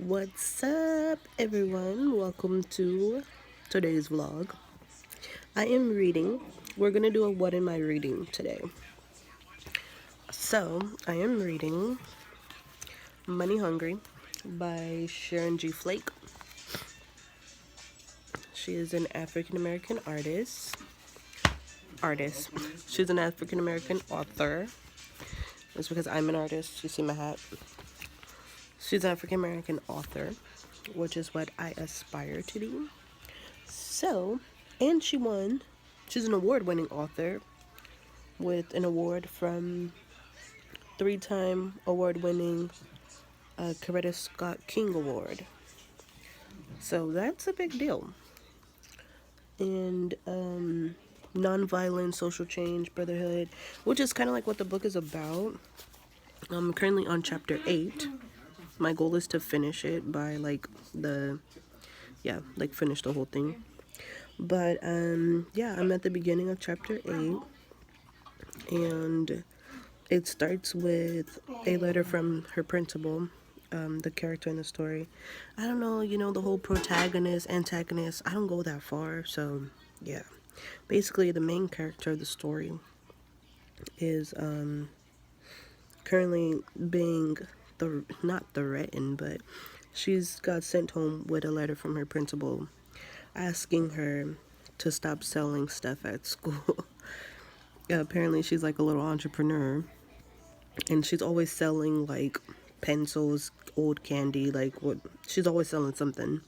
What's up, everyone? Welcome to today's vlog. I am reading. We're gonna do a what am I reading today. So, I am reading Money Hungry by Sharon Flake. She is an African American artist. She's an African American author. It's because I'm an artist. You see my hat. She's an African American author, which is what I aspire to be. So, and she won. She's an award-winning author with an award from three-time award-winning Coretta Scott King Award. So that's a big deal. And nonviolent social change, brotherhood, which is kind of like what the book is about. I'm currently on chapter 8. My goal is to finish it by finish the whole thing. But yeah, I'm at the beginning of chapter 8, and it starts with a letter from her principal, the character in the story. I don't know, the whole protagonist, antagonist, I don't go that far, so yeah. Basically, the main character of the story is currently being not threatened, but she's got sent home with a letter from her principal asking her to stop selling stuff at school. Yeah, apparently she's like a little entrepreneur, and she's always selling like pencils, old candy, like what she's always selling something.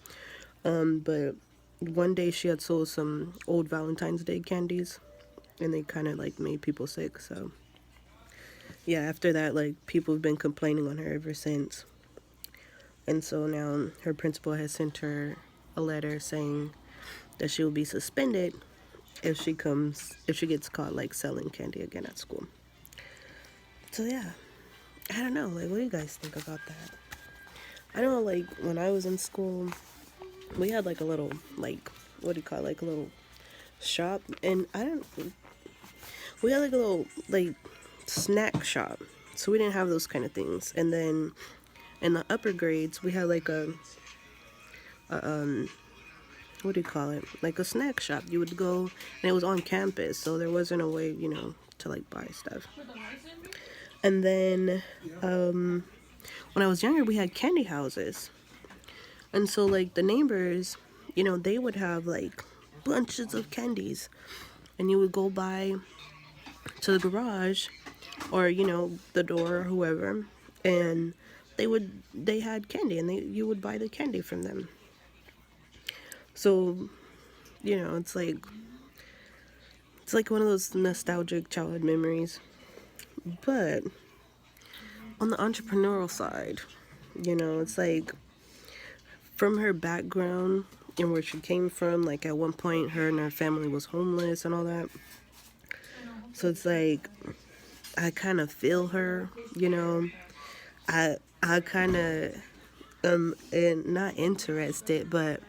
But one day she had sold some old Valentine's Day candies, and they kind of like made people sick. So yeah, after that, like people have been complaining on her ever since. And so now her principal has sent her a letter saying that she will be suspended if she gets caught like selling candy again at school. So yeah, I don't know, like what do you guys think about that? I know, like when I was in school, we had like a little like what do you call it, like a little shop, and we had like a little like snack shop, so we didn't have those kind of things. And then in the upper grades we had like a what do you call it, like a snack shop. You would go, and it was on campus, so there wasn't a way to like buy stuff. And then when I was younger, we had candy houses, and so like the neighbors, they would have like bunches of candies, and you would go by to the garage or the door or whoever, and they had candy, and you would buy the candy from them. So it's like one of those nostalgic childhood memories. But on the entrepreneurial side, it's like from her background and where she came from, like at one point her and her family was homeless and all that. So it's like I kind of feel her, I kind of am not interested, but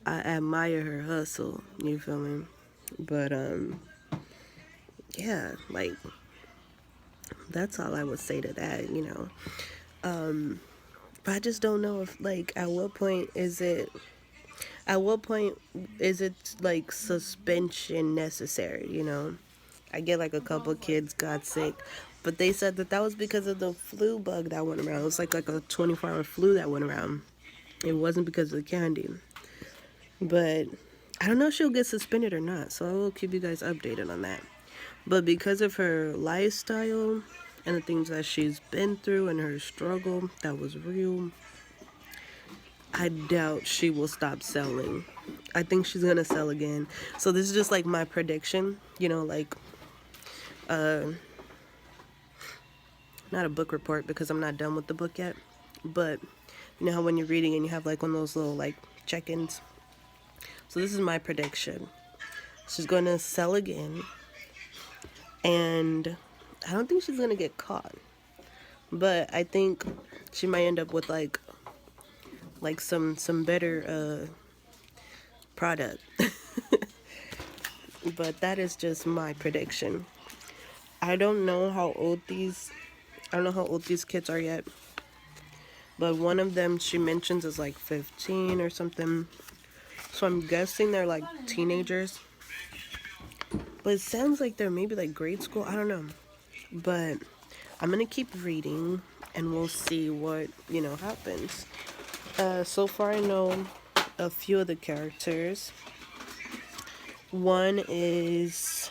I admire her hustle, you feel me? But yeah, like that's all I would say to that. But I just don't know if like at what point is it like suspension necessary? I get like a couple kids got sick, but they said that was because of the flu bug that went around. It was like a 24-hour flu that went around. It wasn't because of the candy. But I don't know if she'll get suspended or not, so I will keep you guys updated on that. But because of her lifestyle and the things that she's been through and her struggle that was real, I doubt she will stop selling. I think she's gonna sell again. So this is just like my prediction, not a book report because I'm not done with the book yet, but you know how when you're reading and you have like one of those little like check-ins. So this is my prediction. She's gonna sell again, and I don't think she's gonna get caught, but I think she might end up with like some better product. But that is just my prediction. I don't know how old these kids are yet, but one of them she mentions is like 15 or something. So I'm guessing they're like teenagers. But it sounds like they're maybe like grade school. I don't know. But I'm gonna keep reading and we'll see what, happens. So far I know a few of the characters. One is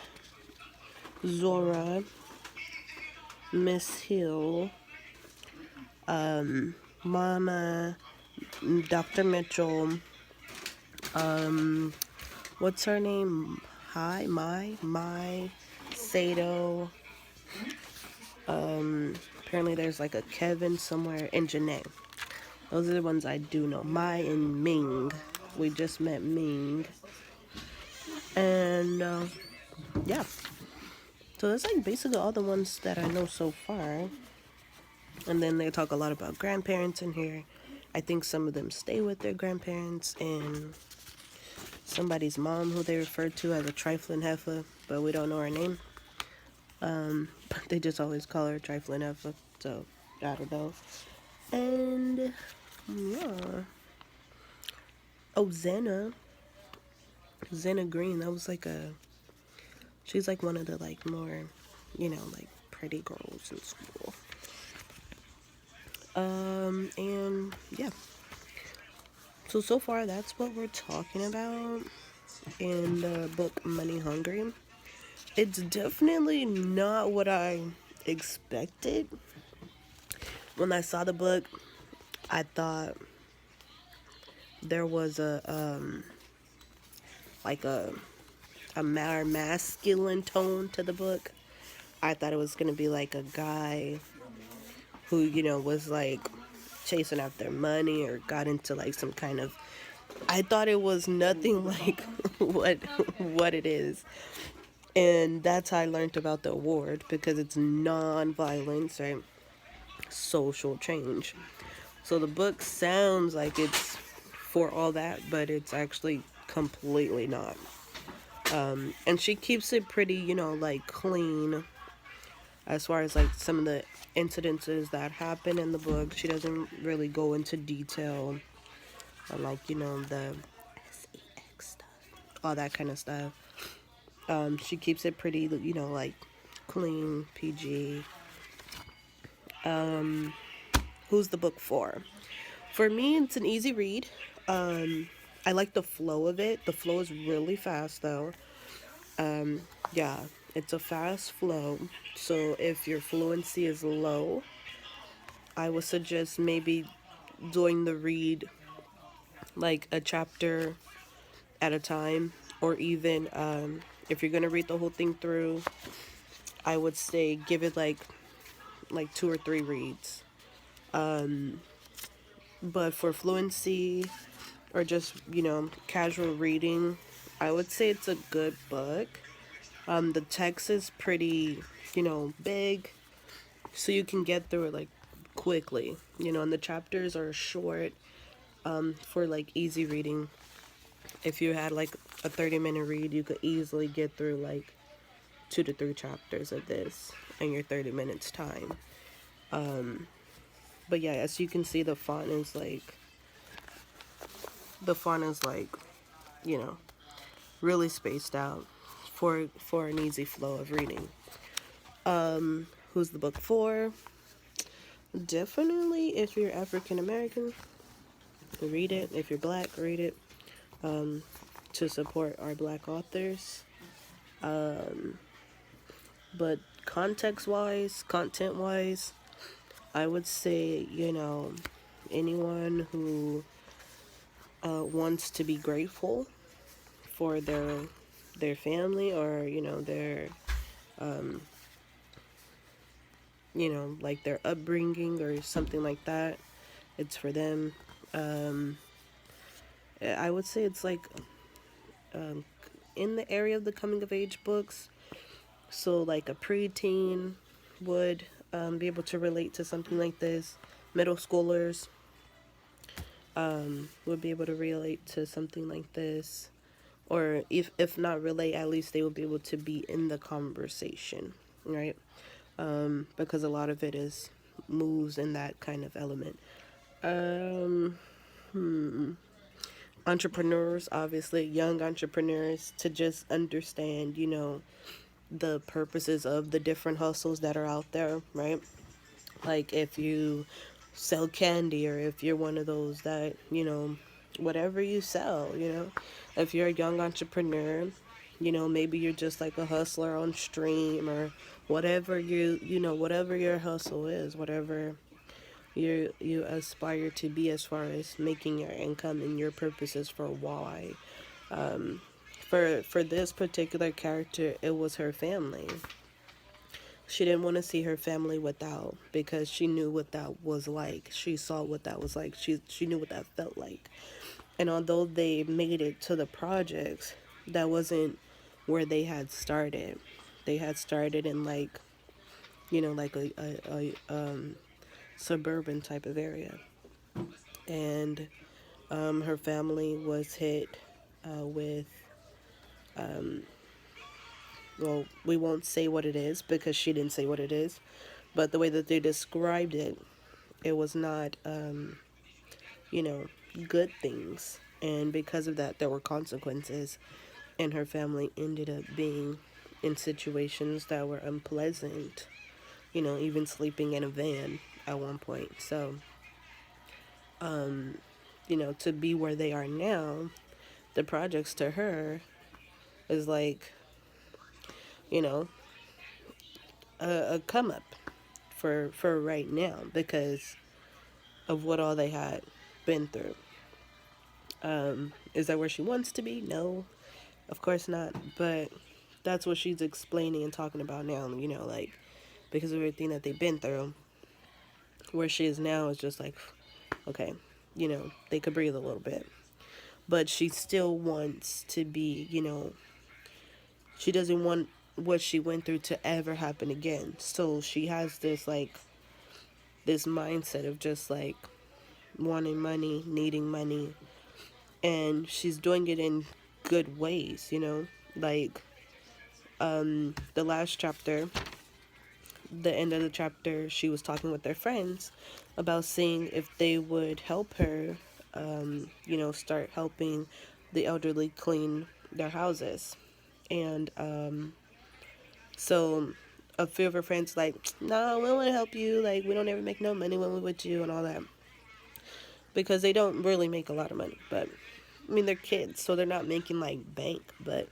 Zora, Miss Hill, Mama, Dr. Mitchell, what's her name? My, Sato. Apparently there's like a Kevin somewhere, and Janae. Those are the ones I do know. Mai and Ming. We just met Ming. And yeah. So that's like basically all the ones that I know so far. And then they talk a lot about grandparents in here. I think some of them stay with their grandparents, and somebody's mom who they refer to as a trifling heifer, but we don't know her name. But they just always call her trifling heifer, so I don't know. And yeah. Oh, Zena Green. That was like she's like one of the like more, like pretty girls in school. And yeah. So far that's what we're talking about in the book Money Hungry. It's definitely not what I expected. When I saw the book, I thought there was like a more masculine tone to the book. I thought it was gonna be like a guy who, was like chasing after money or got into like some kind of, I thought it was nothing like what it is. And that's how I learned about the award, because it's non-violence, right? Social change. So the book sounds like it's for all that, but it's actually completely not. And she keeps it pretty, like clean as far as like some of the incidences that happen in the book. She doesn't really go into detail on like, the sex stuff, all that kind of stuff. She keeps it pretty, like clean, PG. Who's the book for? For me, it's an easy read. I like the flow of it. The flow is really fast, though. Yeah, it's a fast flow. So if your fluency is low, I would suggest maybe doing the read like a chapter at a time, or even if you're gonna read the whole thing through, I would say give it like 2 or 3 reads. But for fluency or just, casual reading, I would say it's a good book. The text is pretty, big, so you can get through it like quickly, and the chapters are short, for like easy reading. If you had like a 30-minute read, you could easily get through like 2 to 3 chapters of this in your 30 minutes time. But yeah, as you can see, the font is like, you know, really spaced out for an easy flow of reading. Who's the book for? Definitely, if you're African American, read it. If you're Black, read it. To support our Black authors. But context-wise, content-wise, I would say, anyone who wants to be grateful for their family, or like their upbringing or something like that, it's for them. I would say it's like in the area of the coming of age books. So like a preteen would be able to relate to something like this. Middle schoolers would be able to relate to something like this. Or if not relate, at least they will be able to be in the conversation, right? Because a lot of it is moves in that kind of element. Um, Entrepreneurs, obviously, young entrepreneurs, to just understand, the purposes of the different hustles that are out there, right? Like if you sell candy, or if you're one of those that, whatever you sell, if you're a young entrepreneur, maybe you're just like a hustler on stream, or whatever whatever your hustle is, whatever you aspire to be as far as making your income and your purposes for why. For this particular character, it was her family. She didn't want to see her family without, because she knew what that was like. She saw what that was like. She knew what that felt like. And although they made it to the projects, that wasn't where they had started. They had started in like, like a suburban type of area. And her family was hit with, well, we won't say what it is because she didn't say what it is, but the way that they described it, it was not, you know, good things. And because of that, there were consequences. And her family ended up being in situations that were unpleasant, even sleeping in a van at one point. So, to be where they are now, the projects to her is like, you know, a come up for right now because of what all they had been through. Is that where she wants to be? No, of course not. But that's what she's explaining and talking about now. Like because of everything that they've been through, where she is now is just like, okay, they could breathe a little bit. But she still wants to be, she doesn't want what she went through to ever happen again. So she has this mindset of just like wanting money, needing money, and she's doing it in good ways, Like the last chapter, the end of the chapter, she was talking with their friends about seeing if they would help her, start helping the elderly clean their houses. And so a few of her friends like, no, we don't want to help you. Like, we don't ever make no money when we're with you and all that. Because they don't really make a lot of money. But, I mean, they're kids, so they're not making, like, bank. But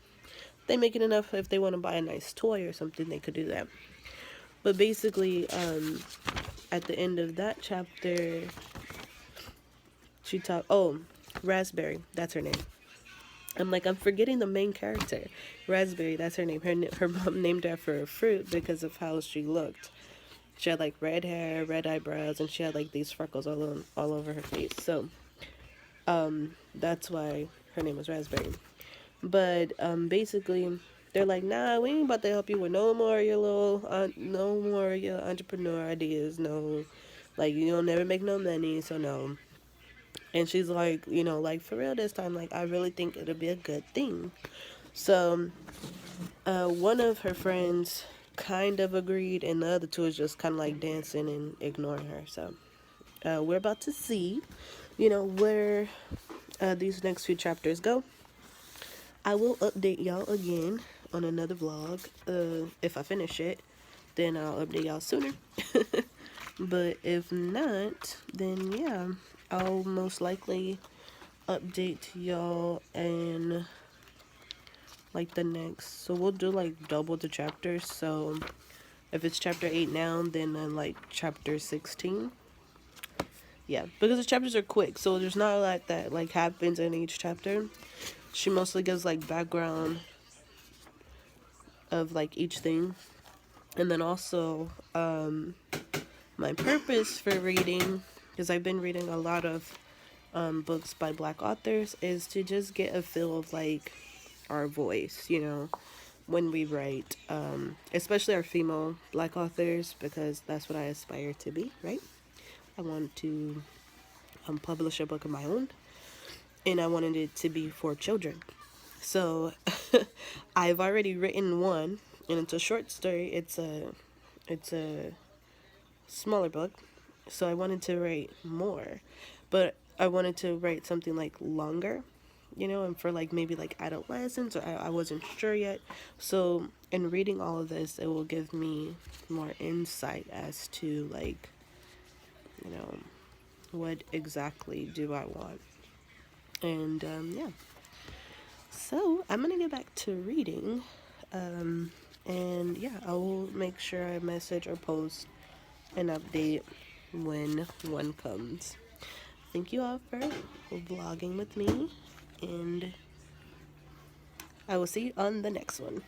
they make it enough if they want to buy a nice toy or something, they could do that. But basically, at the end of that chapter, she talked, oh, Raspberry, that's her name. I'm like, I'm forgetting the main character. Raspberry, that's her name. Her mom named her after a fruit because of how she looked. She had like red hair, red eyebrows, and she had like these freckles all over her face. So, that's why her name was Raspberry. But basically, they're like, nah, we ain't about to help you with no more your entrepreneur ideas. No, like you'll never make no money, so no. And she's like, like for real this time, like I really think it'll be a good thing. So, one of her friends kind of agreed, and the other two is just kind of like dancing and ignoring her. So, we're about to see, where these next few chapters go. I will update y'all again on another vlog. If I finish it, then I'll update y'all sooner. But if not, then yeah, I'll most likely update y'all in like the next. So we'll do like double the chapters. So if it's chapter 8 now, then like chapter 16. Yeah, because the chapters are quick, so there's not a lot that like happens in each chapter. She mostly gives like background of like each thing, and then also my purpose for reading, because I've been reading a lot of books by black authors, is to just get a feel of like our voice, when we write, especially our female black authors, because that's what I aspire to be, right? I want to publish a book of my own, and I wanted it to be for children. So I've already written one, and it's a short story. It's a smaller book, So I wanted to write more, but I wanted to write something like longer, and for like maybe like adolescents, or I wasn't sure yet. So in reading all of this, it will give me more insight as to like, you know, what exactly do I want. And yeah, so I'm gonna get back to reading. And yeah, I will make sure I message or post an update when one comes. Thank you all for vlogging with me, and I will see you on the next one.